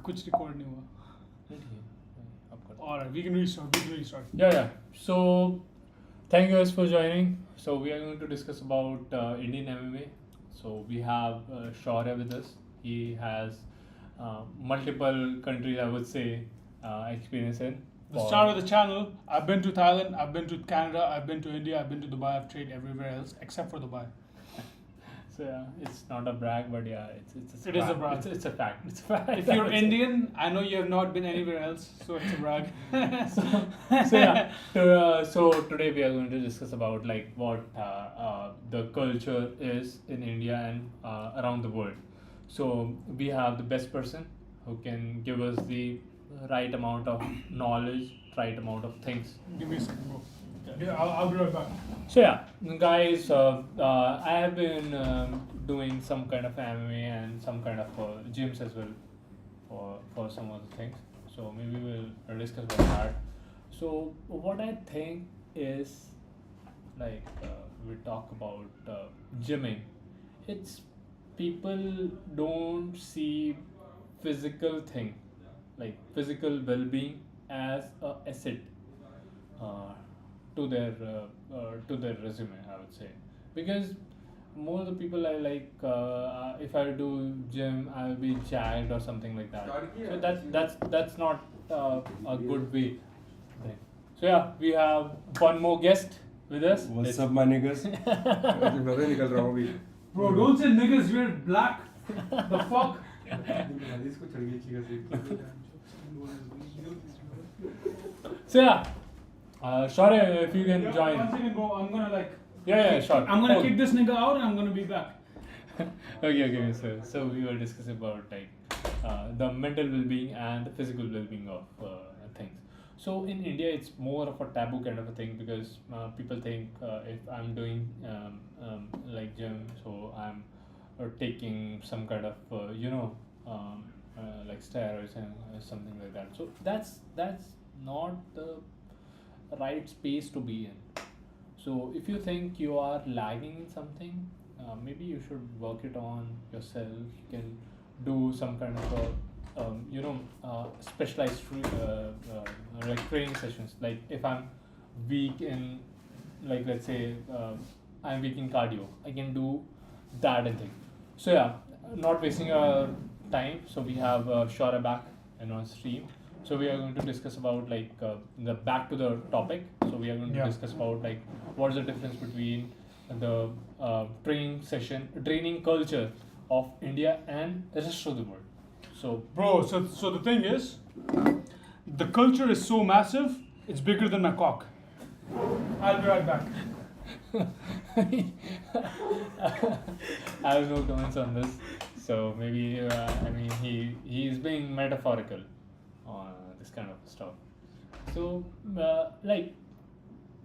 कुछ record नहीं हुआ. Alright, we can restart. Yeah. So, thank you guys for joining. So, we are going to discuss about Indian MMA. So, we have Shaurya with us. He has multiple countries, I would say, experience in. The start of the channel, I've been to Thailand, I've been to Canada, I've been to India, I've been to Dubai, I've trained everywhere else except for Dubai. So yeah, it's not a brag, but yeah, It is a brag. It's a fact. It's a fact. If you're Indian, I know you have not been anywhere else, so it's a brag. So today we are going to discuss about like what the culture is in India and around the world. So we have the best person who can give us the right amount of knowledge, right amount of things. Give me a second, bro. Yeah, I'll be right back. So yeah, guys, I have been doing some kind of MMA and some kind of gyms as well for some of the things. So maybe we'll discuss about that. So what I think is like we talk about gymming. It's people don't see physical thing like physical well-being as a asset. To their resume, I would say, because more the people are like if I do gym I'll be jacked or something like that. So that's not a good way. So yeah, we have one more guest with us. What's up, my niggas? Bro, don't say niggas, we're black. The fuck? So yeah, Shaurya, if you can join. 1 second, bro. I'm gonna like. Yeah, sure. I'm gonna kick this nigga out and I'm gonna be back. Okay. So we were discussing about like the mental well-being and the physical well-being of things. So in India, it's more of a taboo kind of a thing because people think if I'm doing like gym, so I'm taking some kind of like steroids and something like that. So that's not the right space to be in. So if you think you are lagging in something, maybe you should work it on yourself. You can do some kind of specialized like training sessions. Like if I'm weak in, like let's say I'm weak in cardio, I can do that and thing. So yeah, not wasting your time. So we have Shaurya back in our stream. So we are going to discuss about like the back to the topic. So we are going to discuss about like what is the difference between the training culture of India and the rest of the world. So Bro, so the thing is, the culture is so massive, it's bigger than my cock. I'll be right back. I have no comments on this. So maybe he is being metaphorical on this kind of stuff. So like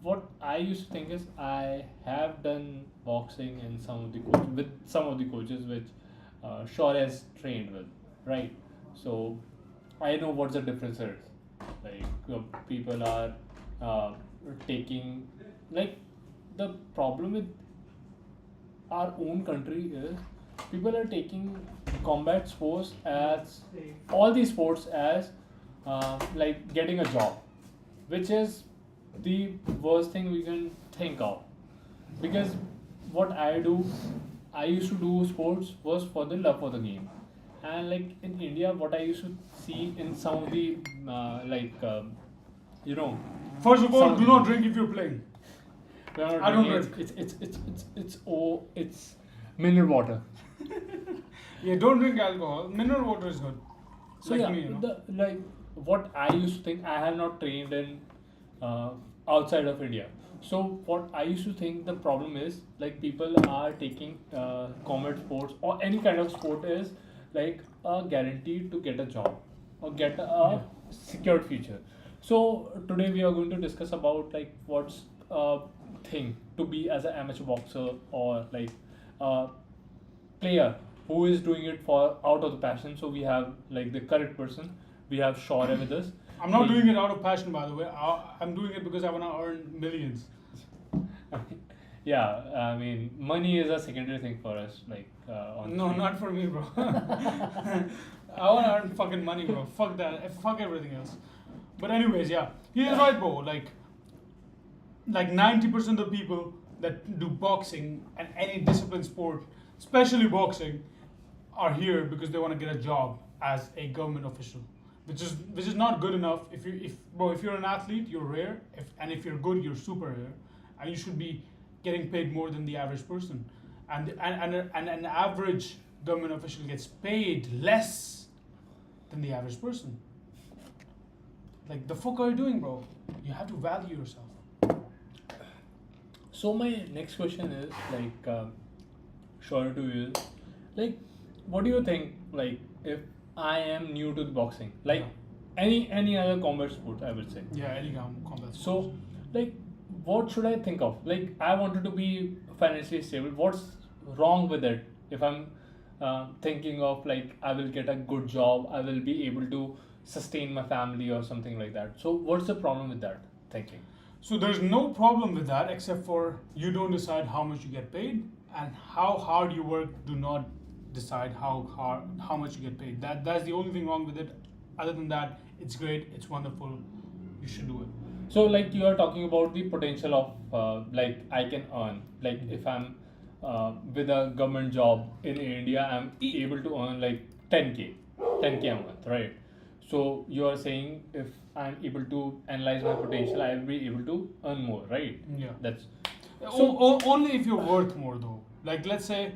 what I used to think is I have done boxing and with some of the coaches which Shaurya has trained with, right? So I know what the difference is. Like people are taking like the problem with our own country is people are taking combat sports as all these sports as like getting a job, which is the worst thing we can think of. Because what I used to do sports was for the love for the game, and like in India, what I used to see in some of the First of all, do not drink if you're playing. I don't drink. It's mineral water. Yeah, don't drink alcohol. Mineral water is good. So like yeah, me, you know. like what I used to think, I have not trained in outside of India. So what I used to think the problem is like people are taking combat sports or any kind of sport is like a guarantee to get a job or get a secured future. So today we are going to discuss about like what's a thing to be as an amateur boxer or like a player who is doing it for out of the passion. So we have like the correct person. We have Shaurya with us. I'm not doing it out of passion, by the way. I'm doing it because I want to earn millions. Yeah, I mean, money is a secondary thing for us, like on No, street. not for me, bro. I want to earn fucking money, bro. Fuck that. Fuck everything else. But anyways, yeah, he's right, bro. Like 90% of the people that do boxing and any discipline sport, especially boxing, are here because they want to get a job as a government official, which is not good enough. If you're an athlete, you're rare. If you're good, you're super rare, and you should be getting paid more than the average person. And an average government official gets paid less than the average person. Like the fuck are you doing, bro? You have to value yourself. So my next question is like, sure to you, like, what do you think? Like, if I am new to the boxing, like Yeah. any other combat sport, I would say. Yeah, any combat. So, like, what should I think of? Like, I wanted to be financially stable. What's wrong with it? If I'm thinking of like, I will get a good job, I will be able to sustain my family or something like that. So, what's the problem with that thinking? So there's no problem with that except for you don't decide how much you get paid, and how hard you work do not decide how much you get paid. That's the only thing wrong with it. Other than that, it's great, it's wonderful. You should do it. So, like, you are talking about the potential of like I can earn. Like, if I'm with a government job in India, I'm able to earn like 10k, 10k a month, right? So you are saying if I'm able to analyze my potential, I will be able to earn more, right? Yeah. That's Only if you're worth more though. Like let's say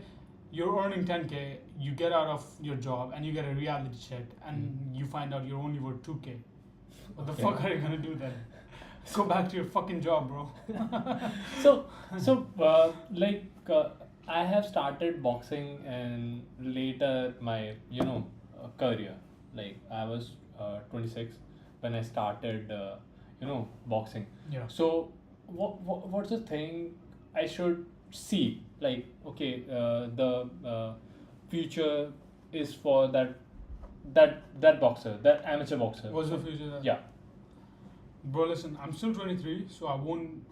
you're earning 10k, you get out of your job and you get a reality check, and you find out you're only worth 2k. What the Okay. fuck are you gonna do then? Go back to your fucking job, bro. so like I have started boxing and later my career. Like I was 26 when I started boxing. Yeah. So what's the thing I should see? Like, okay, the future is for that boxer, that amateur boxer. What's the future then? Yeah. Bro, listen, I'm still 23, so I won't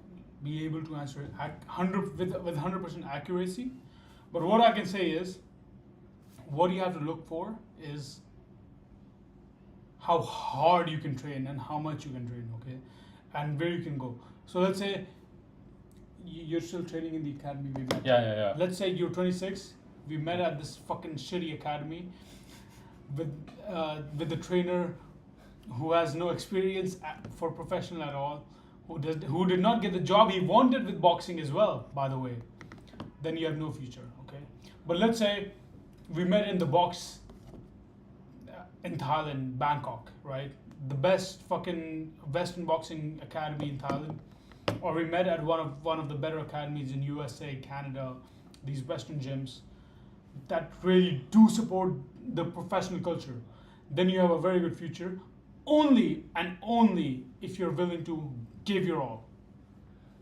be able to answer it at 100 with 100% accuracy. But what I can say is, what you have to look for is how hard you can train and how much you can train, okay, and where you can go. So let's say you're still training in the academy we met. Yeah. Let's say you're 26. We met at this fucking shitty academy with the trainer who has no experience for professional at all, who did not get the job he wanted with boxing as well, by the way. Then you have no future, okay? But let's say we met in the box in Thailand, Bangkok, right? The best fucking Western boxing academy in Thailand, or we met at one of the better academies in USA, Canada, these Western gyms that really do support the professional culture. Then you have a very good future, only and only if you're willing to give your all.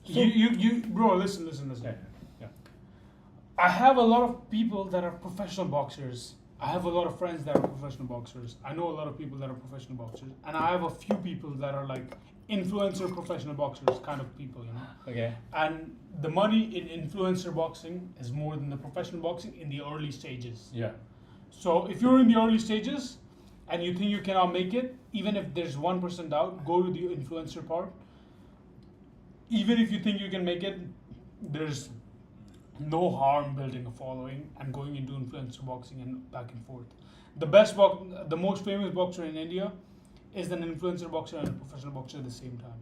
So- You bro, listen. Yeah. I have a lot of people that are professional boxers. I have a lot of friends that are professional boxers. I know a lot of people that are professional boxers, and I have a few people that are like influencer professional boxers kind of people, you know. Okay. And the money in influencer boxing is more than the professional boxing in the early stages. Yeah. So if you're in the early stages and you think you cannot make it, even if there's 1% out, go to the influencer part. Even if you think you can make it, there's no harm building a following and going into influencer boxing and back and forth. The most famous boxer in India is an influencer boxer and a professional boxer at the same time.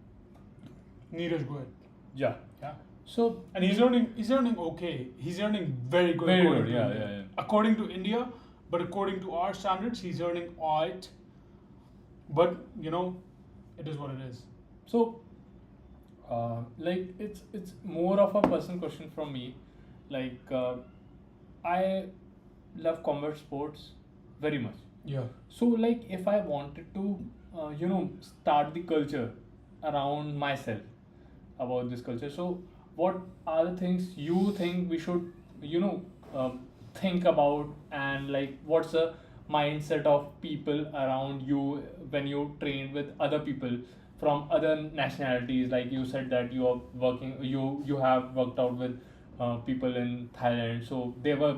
Neeraj Goyal. Yeah. Yeah. So And he's earning okay. He's earning very good. Very according good, to yeah, India. yeah. According to India, but according to our standards, he's earning alright. But it is what it is. So, like it's more of a personal question from me. Like, I love combat sports very much. Yeah. So, like, if I wanted to, start the culture around myself about this culture, so what are the things you think we should, think about, and like, what's the mindset of people around you when you train with other people from other nationalities. Like you said that you are working, you have worked out with people in Thailand, so they were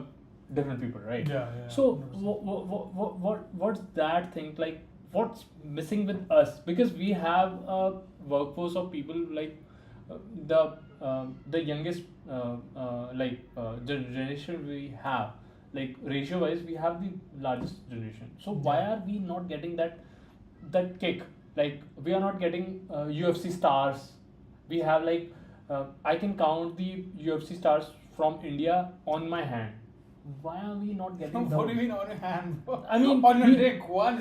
different people, right? Yeah. So 100%. what's that thing like? What's missing with us? Because we have a workforce of people like uh, the the youngest generation we have, like ratio wise we have the largest generation. So why Yeah. are we not getting that kick? Like we are not getting UFC stars. We have like I can count the UFC stars from India on my hand. Why are we not getting What do you those? mean on your hand? I mean, on your he- dick. One.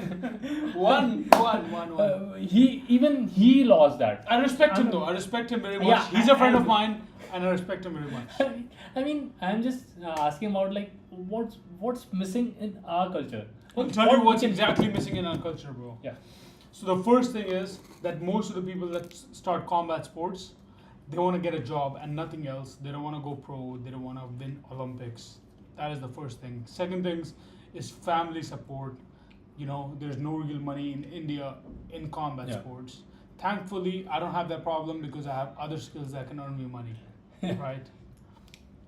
He lost that. I respect him I'm- though. I respect him very much. Yeah, He's a friend of and- mine, and I respect him very much. I mean, I'm just asking about like what's missing in our culture. I'll Like, tell you what what's we can- exactly missing in our culture, bro. Yeah. So the first thing is that most of the people that start combat sports, they want to get a job and nothing else. They don't want to go pro. They don't want to win Olympics. That is the first thing. Second things is family support. You know, there's no real money in India in combat Yeah. sports. Thankfully, I don't have that problem because I have other skills that can earn me money, right?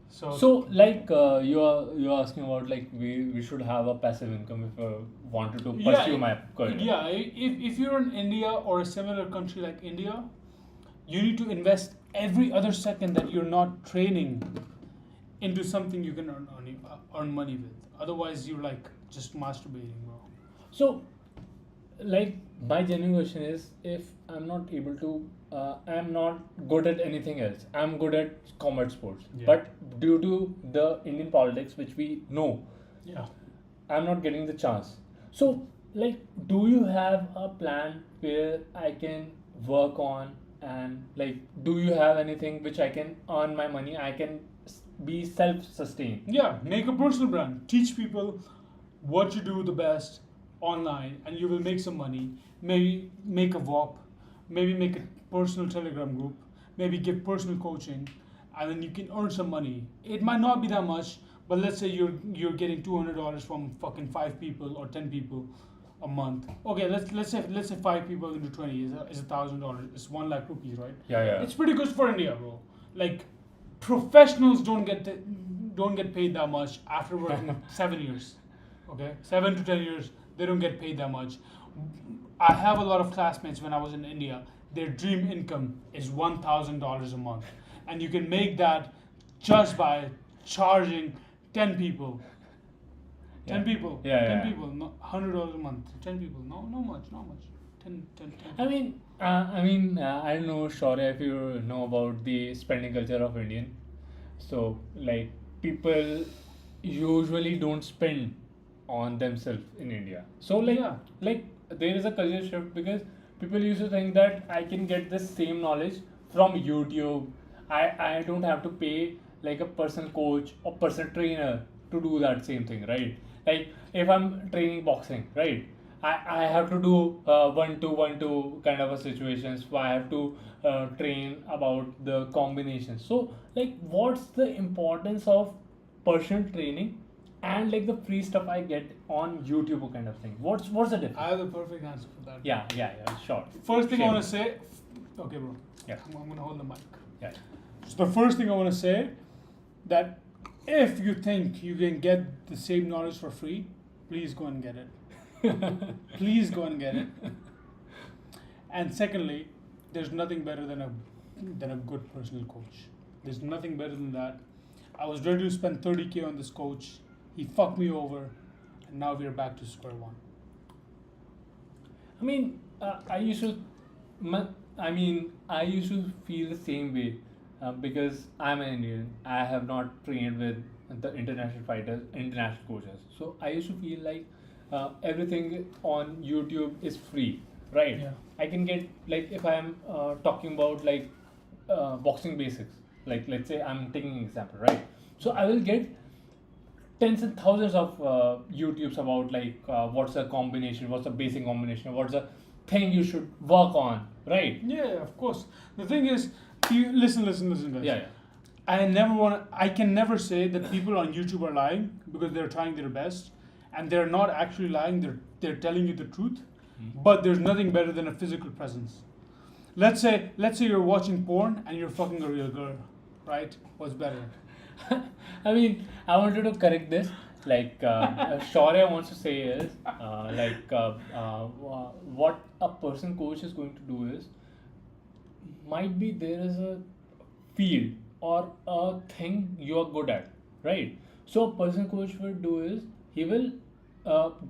So like you're asking about like we should have a passive income if I wanted to pursue my career. Yeah, if you're in India or a similar country like India, you need to invest every other second that you're not training into something you can earn money with. Otherwise, you're like just masturbating, bro. So, like my genuine question is, if I'm not able to, I'm not good at anything else. I'm good at combat sports, Yeah. but due to the Indian politics, which we know, Yeah. I'm not getting the chance. So, like, do you have a plan where I can work on, and like, do you have anything which I can earn my money? I can be self-sustained. Yeah, make a personal brand. Teach people what you do the best online, and you will make some money. Maybe make a VOP, maybe make a personal Telegram group, maybe give personal coaching, and then you can earn some money. It might not be that much, but let's say you're getting $200 from fucking 5 people or 10 people a month. Okay, let's say 5 people into 20 is $1,000. It's 1 lakh rupees, right? Yeah. It's pretty good for India, bro. Like professionals don't get paid that much after working 7 years. Okay, 7 to 10 years, they don't get paid that much. I have a lot of classmates when I was in India. Their dream income is $1,000 a month, and you can make that just by charging 10 people. 10 Yeah. people. Yeah, 10 yeah. people. No, $100 a month. 10 people. No, not much. 10. I don't know, Shaurya, if you know about the spending culture of Indian. So, like, people usually don't spend on themselves in India. So, Yeah. like there is a culture shift because people used to think that I can get the same knowledge from YouTube. I don't have to pay like a personal coach or personal trainer to do that same thing, right? Like if I'm training boxing, right? I have to do 1-2 kind of a situations where I have to train about the combinations. So like what's the importance of personal training and like the free stuff I get on YouTube kind of thing? What's the difference? I have the perfect answer for that. Yeah, sure. First thing I Share. want to say, okay, bro. Yeah. I'm gonna hold the mic. Yeah. So the first thing I want to say, that if you think you can get the same knowledge for free, please go and get it. Please go and get it. And secondly, there's nothing better than a good personal coach. There's nothing better than that. I was ready to spend 30K on this coach. He fucked me over, and now we're back to square one. I mean, I used to, I used to feel the same way because I'm an Indian. I have not trained with the international fighters, international coaches. So I used to feel like everything on YouTube is free, right? Yeah. I can get like if I'm talking about like boxing basics, like let's say I'm taking an example, right? So I will get tens and thousands of YouTubes about like what's a combination, what's a basic combination, what's a thing you should work on, right? Yeah, of course. The thing is, listen, guys. Yeah. I can never say that people on YouTube are lying because they're trying their best, and they're not actually lying. They're telling you the truth. Mm-hmm. But there's nothing better than a physical presence. let's say you're watching porn and you're fucking a real girl, right? What's better? I mean, I wanted to correct this. Like, Shaurya wants to say is, what a person coach is going to do is, might be there is a field or a thing you are good at, right? So, a person coach will do is, he will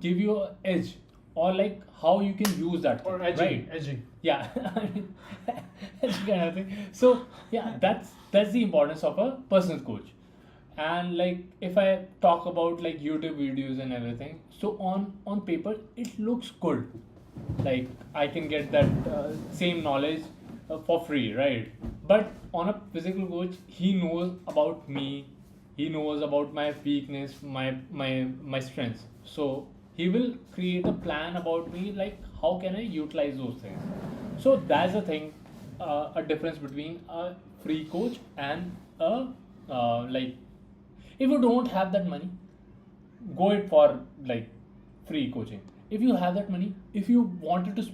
give you an edge, or like how you can use that Or thing, edging, right? edging. Yeah, I mean, that's kind of thing. So yeah, that's the importance of a personal coach. And like if I talk about like YouTube videos and everything, so on paper it looks good. Like I can get that same knowledge for free, right? But on a physical coach, he knows about me, he knows about my weakness, my strengths. So he will create a plan about me, like how can I utilize those things. So that's the thing, a difference between a free coach and a like, if you don't have that money, go it for like free coaching. If you have that money, if you wanted to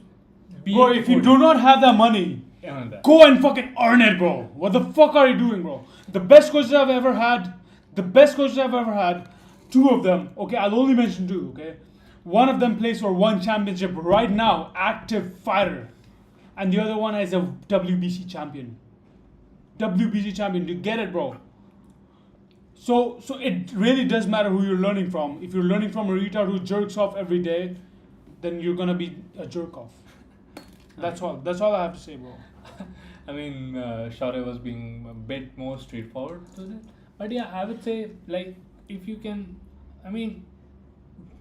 be Bro, if you good, do not have that money, yeah, that. go and fucking earn it, bro. What the fuck are you doing, bro? The best coaches I've ever had, two of them, okay, I'll only mention two, okay? One of them plays for one championship right now, active fighter. And the other one is a WBC champion. WBC champion, you get it, bro? So it really does matter who you're learning from. If you're learning from a retard who jerks off every day, then you're gonna be a jerk off. That's all. That's all I have to say, bro. I mean, Shaurya was being a bit more straightforward to it. But yeah, I would say, like, if you can, I mean,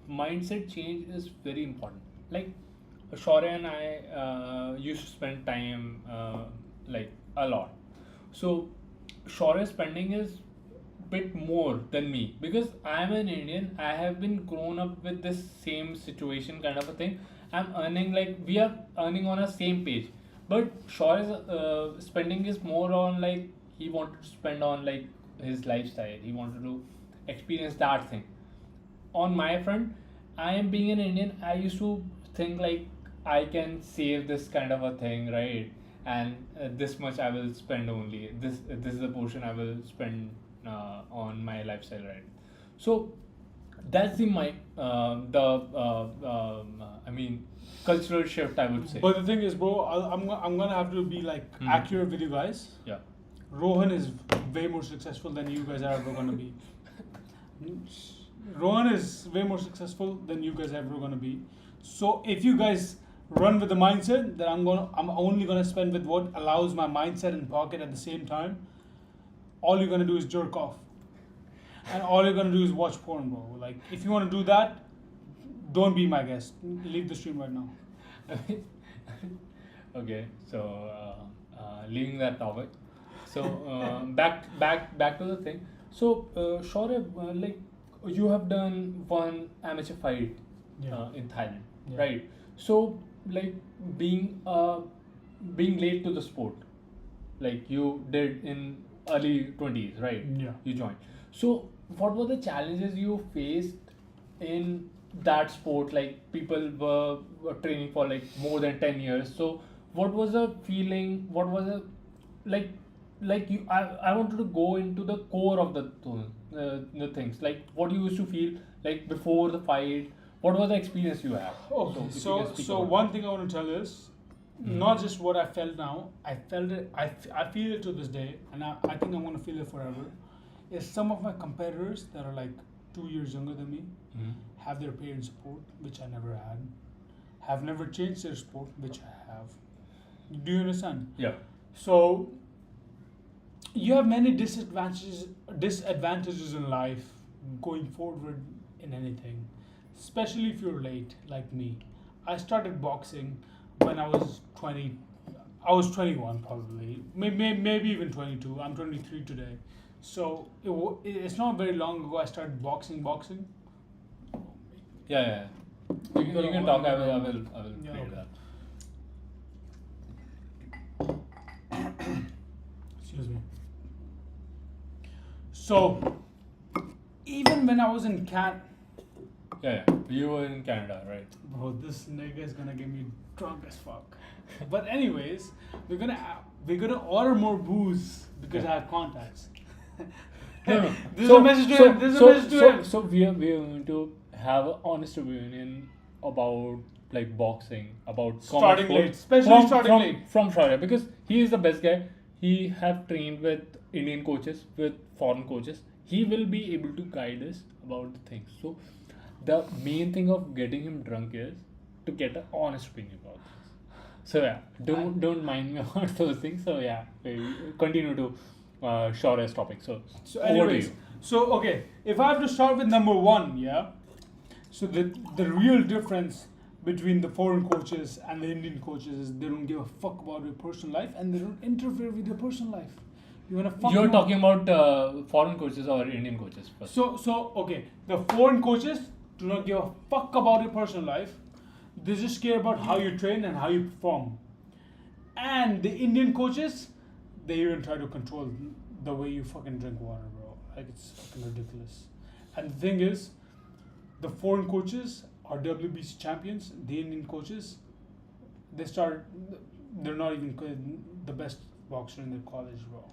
mindset change is very important. Like, Shaurya and I used to spend time, like, a lot. So, Shaurya's spending is bit more than me because I'm an Indian. I have been grown up with this same situation kind of a thing. I'm earning, like we are earning on a same page, but Shaw's spending is more on like he wanted to spend on like his lifestyle. He wanted to experience that thing. On my front, I am being an Indian. I used to think like I can save this kind of a thing, right? And this much I will spend only. This is the portion I will spend on my lifestyle, right? So that's I mean, cultural shift, I would say. But the thing is, bro, I'm gonna have to be like accurate with you guys. Yeah. Rohan is way more successful than you guys are ever gonna be. Rohan is way more successful than you guys are ever gonna be. So if you guys run with the mindset that I'm only gonna spend with what allows my mindset and pocket at the same time, all you're gonna do is jerk off. And all you're gonna do is watch porn, bro. Like if you wanna do that, don't be my guest. Leave the stream right now. Okay, so leaving that topic. So back to the thing. So Shaurya, like you have done one amateur fight in Thailand, right? So like being late to the sport, like you did in early 20s, right? Yeah. You joined. So what were the challenges you faced in that sport? Like people were training for like more than 10 years. So what was the feeling? What was the like you? I wanted to go into the core of the things. Like what you used to feel like before the fight. What was the experience you had? Okay, so one thing I want to tell is not just what I felt now. I felt it. I feel it to this day, and I think I'm gonna feel it forever. Is some of my competitors that are like 2 years younger than me have their parents' support, which I never had. Have never changed their sport, which I have. Do you understand? Yeah. So you have many disadvantages in life going forward in anything, especially if you're late like me. I started boxing when I was 20. I was 21 probably, maybe even 22. I'm 23 today. So it's not very long ago I started boxing. Yeah. You can talk. I will Yeah, play okay. that. Excuse me. So even when I was in Yeah. You were in Canada, right? bro, this nigga is gonna get me drunk as fuck. But anyways, we're gonna order more booze because I have contacts. No, no. This is a message to him. This is a message to him. So we are going to have an honest opinion about like boxing, about Starting combat late, sports especially starting late. from Shaurya, because he is the best guy. He have trained with Indian coaches, with foreign coaches. He will be able to guide us about the things. So the main thing of getting him drunk is to get an honest opinion about this. So yeah, don't mind me about those things. So yeah, we continue to Shaurya's topic. So over to anyways, you. so okay, if I have to start with number one, yeah. So the real difference between the foreign coaches and the Indian coaches is they don't give a fuck about your personal life and they don't interfere with your personal life. You wanna fuck You're them talking about foreign coaches or Indian coaches first? So okay, the foreign coaches do not give a fuck about your personal life. They just care about how you train and how you perform. And the Indian coaches, they even try to control the way you fucking drink water, bro. Like it's fucking ridiculous. And the thing is, the foreign coaches are WBC champions. The Indian coaches, they're not even the best boxer in their college, bro.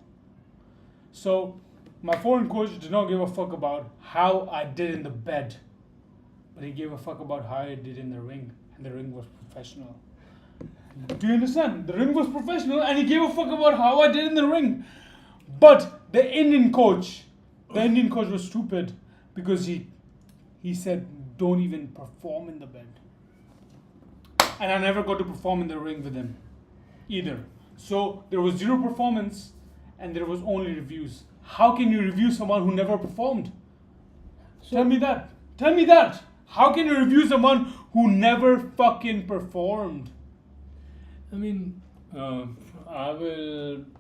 So my foreign coach did not give a fuck about how I did in the bed, but he gave a fuck about how I did in the ring, and the ring was professional. Do you understand? The ring was professional, and he gave a fuck about how I did in the ring. But the Indian coach was stupid because he said don't even perform in the bed, and I never got to perform in the ring with him either. So there was zero performance, and there was only reviews. How can you review someone who never performed? Tell me that. Tell me that. How can you review someone who never fucking performed? I mean, I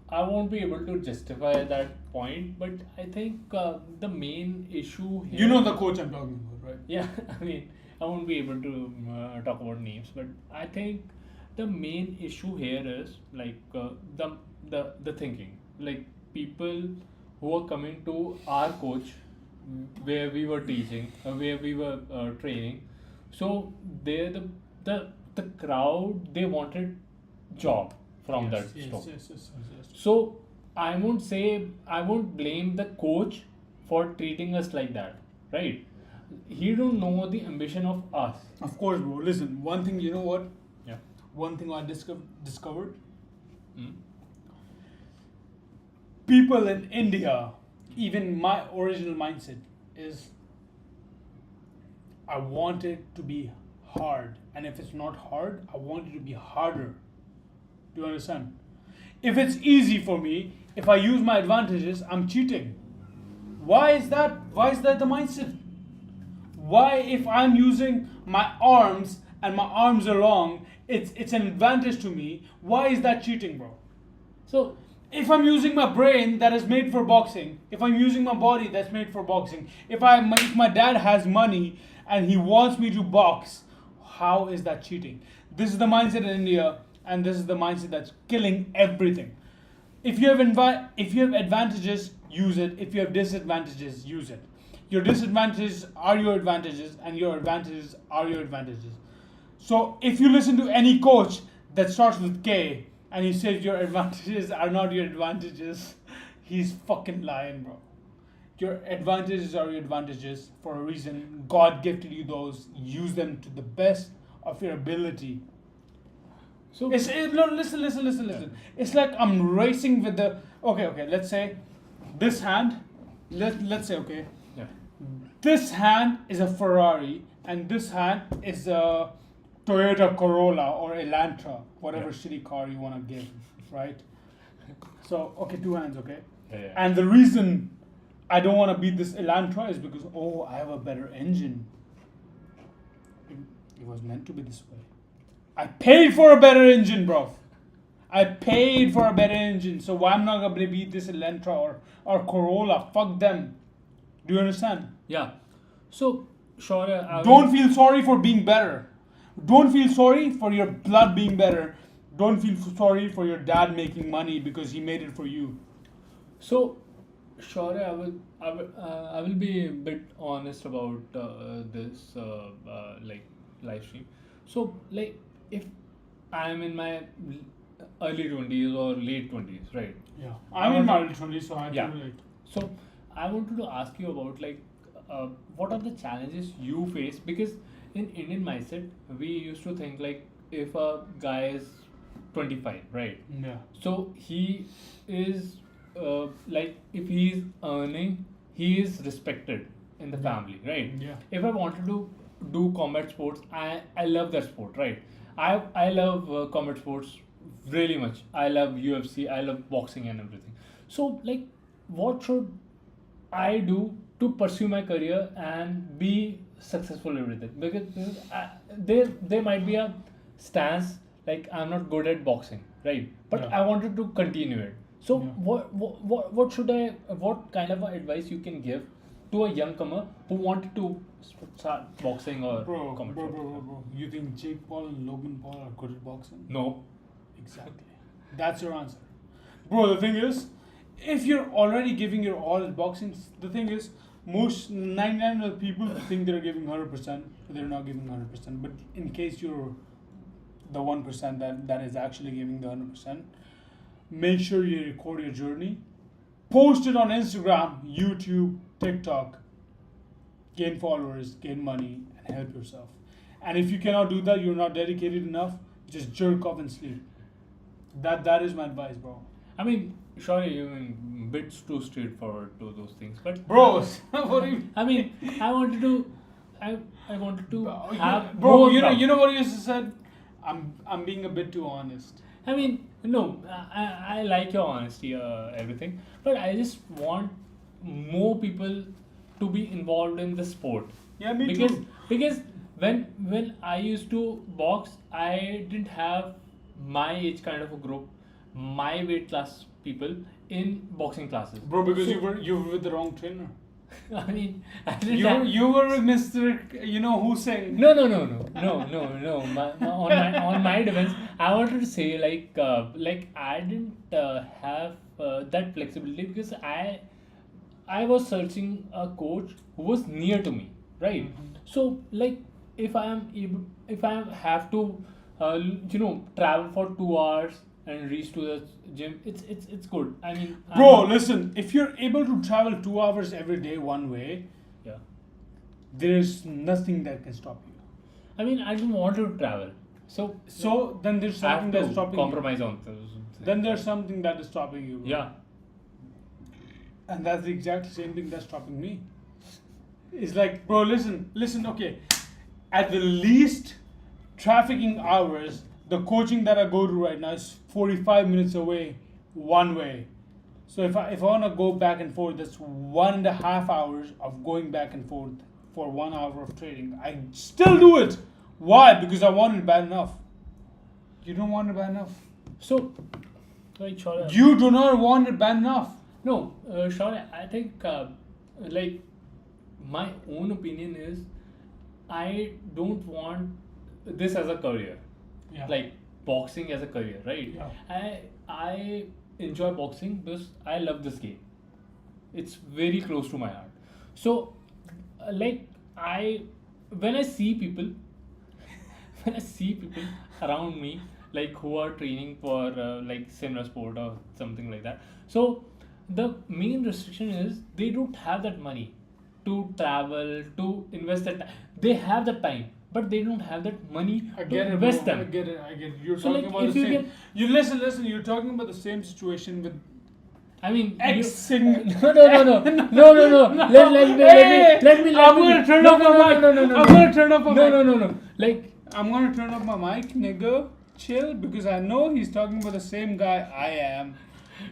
won't be able to justify that point, but I think the main issue here. You know the coach I'm talking about, right? Yeah, I mean, I won't be able to talk about names, but I think the main issue here is like the thinking. Like people who are coming to our coach, where we were teaching, where we were training. So they're the crowd, they wanted job from that stop. Yes. So I won't blame the coach for treating us like that, right? He don't know the ambition of us. Of course, bro. Listen, one thing, you know what? Yeah. One thing I discovered. Mm. People in India, even my original mindset is I want it to be hard. And if it's not hard, I want it to be harder. Do you understand? If it's easy for me, if I use my advantages, I'm cheating. Why is that? Why is that the mindset? Why, if I'm using my arms and my arms are long, it's an advantage to me. Why is that cheating, bro? So If I'm using my brain that is made for boxing, if I'm using my body that's made for boxing, if my dad has money and he wants me to box, how is that cheating? This is the mindset in India, and this is the mindset that's killing everything. If you have advantages, use it. If you have disadvantages, use it. Your disadvantages are your advantages, and your advantages are your advantages. So if you listen to any coach that starts with K and he says your advantages are not your advantages, he's fucking lying, bro. Your advantages are your advantages for a reason. God gifted you those. Use them to the best of your ability. so No, listen. It's like I'm racing with the. Okay. Let's say this hand. Let's say okay. yeah. This hand is a Ferrari and this hand is a Toyota Corolla or Elantra, whatever Yeah. shitty car you want to give, right? So okay, two hands, okay. Yeah. And the reason I don't want to beat this Elantra is because I have a better engine. It was meant to be this way. I paid for a better engine, bro. I paid for a better engine, so why I'm not gonna beat this Elantra or Corolla? Fuck them. Do you understand? Yeah. So Shaurya, Don't feel sorry for being better. Don't feel sorry for your blood being better. Don't feel sorry for your dad making money because he made it for you. So, Shaurya, I will be a bit honest about this like live stream. So, like, if I'm in my early 20s or late 20s, right? Yeah. I'm in my early 20s, so I Yeah. can relate. So I wanted to ask you about like what are the challenges you face, because in Indian mindset we used to think like if a guy is 25, right? Yeah. So he is like if he is earning, he is respected in the Yeah. family, right? Yeah. If I wanted to do combat sports, I love that sport, right? I love combat sports really much. I love UFC, I love boxing and everything. So like, what should I do to pursue my career and be successful in everything? Because there might be a stance like I'm not good at boxing, right? But Yeah. I wanted to continue it. So Yeah. what should I, what kind of advice you can give to a young comer who wanted to start boxing or Bro, combat bro, sports? bro, bro, bro. You think Jake Paul and Logan Paul are good at boxing? No. Exactly. That's your answer. Bro, the thing is, if you're already giving your all at boxing, the thing is, most 99 of the people think they're giving 100%, but they're not giving 100%. But in case you're the 1% that is actually giving the 100%, make sure you record your journey, post it on Instagram, YouTube, TikTok, gain followers, gain money, and help yourself. And if you cannot do that, you're not dedicated enough, just jerk off and sleep. That is my advice, bro. I mean, sorry, you mean bits too straightforward to those things, but Bro, what do you I mean, I wanted to, I wanted to have bro, more you know what you just said? I'm being a bit too honest. I mean, no, I like your honesty, everything, but I just want more people to be involved in the sport. Yeah, me because too. because when I used to box, I didn't have my age kind of a group, my weight class people in boxing classes. Bro, because So, you were with the wrong trainer. I mean, I didn't You have, you were with Mr. You know Hussein. no. On my defense, I wanted to say like I didn't have that flexibility because I was searching a coach who was near to me, right? Mhm. So like if I have to travel for 2 hours and reach to the gym, it's good. I mean, Bro, listen, if you're able to travel 2 hours every day one way, yeah. there's nothing that can stop you. I mean, I don't want to travel, so So then there's I have something to that's stopping compromise on those you. things. Then there's something that is stopping you. Bro. Yeah. And that's the exact same thing that's stopping me. It's like, bro, listen, okay. At the least trafficking hours, the coaching that I go to right now is 45 minutes away, one way. So if I want to go back and forth, that's 1.5 hours of going back and forth for 1 hour of training. I still do it. Why? Because I want it bad enough. You don't want it bad enough. So, like, sure. You do not want it bad enough. No, sure. I think like my own opinion is I don't want this as a career. Yeah. Like boxing as a career, right? Yeah. I enjoy boxing because I love this game. It's very close to my heart. So, like when I see people, when I see people around me, like who are training for like similar sport or something like that. So the main restriction is they don't have that money to travel, to invest that time. They have the time, but they don't have that money I to get it, invest bro. them. I get it. You're So, talking like, about if the you same. can- You listen. You're talking about the same situation with I mean, ex-sing. no. Let me. I'm gonna turn no, off no, my mic. no, no, no, I'm no. gonna turn off my mic. No. Like, I'm gonna turn off my mic, nigga. Chill, because I know he's talking about the same guy I am.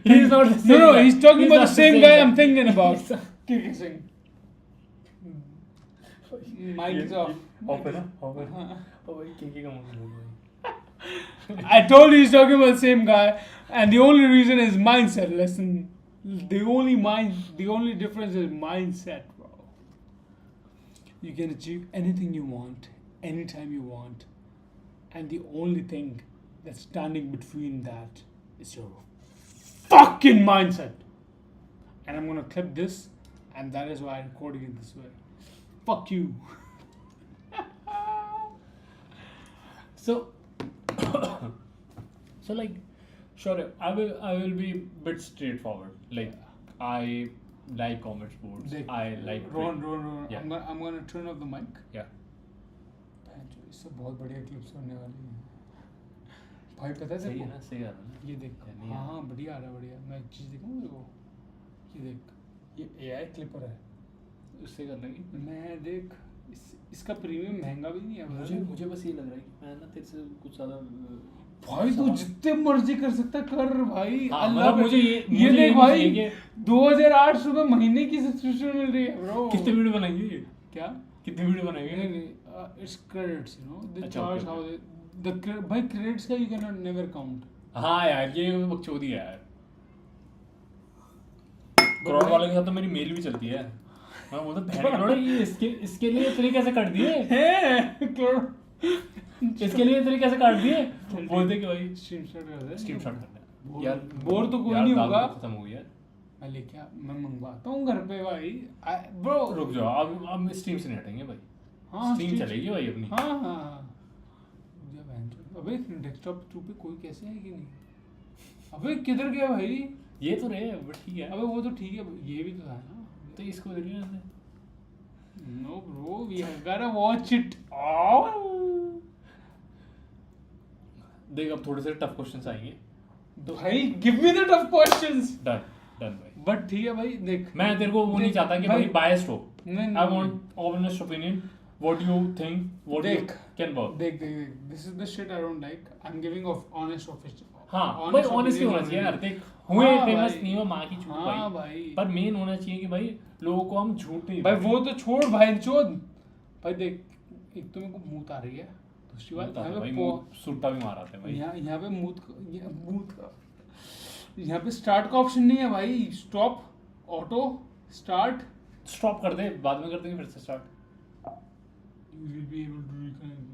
he's not the same No, guy. he's talking about not the same guy I'm thinking He's about. not- Keep sing. Mic is off. Off है ना? Off है ना? ओ भाई के का मतलब है भाई. I told you he's talking about the same guy, and the only reason is mindset. Listen, the only difference is mindset, bro. You can achieve anything you want, anytime you want, and the only thing that's standing between that is your fucking mindset. And I'm gonna clip this, and that is why I'm recording it this way. Fuck you. So, So like, sure, I will be bit straightforward. Like, I like combat sports. देख, I like. Ron. Yeah. I'm gonna turn off the mic. Yeah. इससे बहुत बढ़िया clips होने वाली हैं भाई, पता है सही तेरे है को? ना, सही आ रहा है ना? ये देख, नहीं आ हाँ बढ़िया आ रहा है, बढ़िया। मैं एक चीज़ दिखाऊँ तेरे को, ये देख, ये AI क्लिपर है। उससे कर लेंगे। मैं देख, इसका प्रीमियम महंगा भी नहीं है मुझे बस ये लग रहा है कि मैं ना तेरे से कुछ ज़्यादा भाई तू जितने मर्जी कर सकता कर भाई। हाँ, अल्लाह मतलब मुझे ये देख भाई, कि 2800 महीने की सब्सक्रिप्शन मिल रही है ब्रो। कितने वीडियो बनाएंगे ये? क्या कितने वीडियो बनाएंगे? इट्स क्रेडिट्स, यू नो दे अच्छा, चार्ज okay, हाउ भाई क्रेडिट्स का you can not never count. हाँ यार, ये बकचोदी है यार। करोड़ वाले के साथ तो मेरी मेल भी चलती है। मैं बोलता बहन करोड़, ये इसके लिए तूने कैसे काट दिए हैं करोड़, इसके लिए तूने कैसे काट दिए? बोलते कि भाई स्ट्रीम स्टार्ट कर दे, स्ट्रीम शॉट करना है यार। बोर तो कोई नहीं होगा। खत्म हो गया। मैं लेके मैं मंगवाता हूँ घर पे भाई ब्रो। रुक जाओ, अब स्ट्रीम से नहीं हटेंगे भाई। हाँ स्ट्रीम चलेगी भाई अपनी। हाँ अबे डेस्कटॉप 2 पे कोई कैसे है कि नहीं? अबे किधर गया भाई? ये तो रहे, बट ठीक है। अबे वो तो ठीक है, ये भी तो था ना। तो इसको दे रही है। No bro, we have got to watch it. देख, अब थोड़े से टफ क्वेश्चंस आएंगे। भाई give me the tough questions. Done भाई। बट ठीक है भाई, देख मैं तेरे को वो नहीं चाहता कि भाई बायस्ड हो। नहीं, I want honest opinion. What do you think? What you can work? देख, this is the shit I don't like. I'm giving honest official. हाँ भाई, ऑनेस्ट होना चाहिए यार। देख, हुए फेमस नहीं हुआ माँ की चूत हाँ भाई, पर मेन होना चाहिए कि भाई लोगों को हम झूठ नहीं भाई। वो तो छोड़ भाई, चोद भाई। देख, एक तो मेरे को मूत आ रही है, दूसरी बात यहाँ पे सुट्टा भी मार आते हैं भाई। यहाँ पे यहाँ पे स्टार्ट का ऑप्शन नहीं है भाई। Stop, auto start. स्टॉप कर दे, बाद में कर देंगे फिर से start. You will be able to reconnect.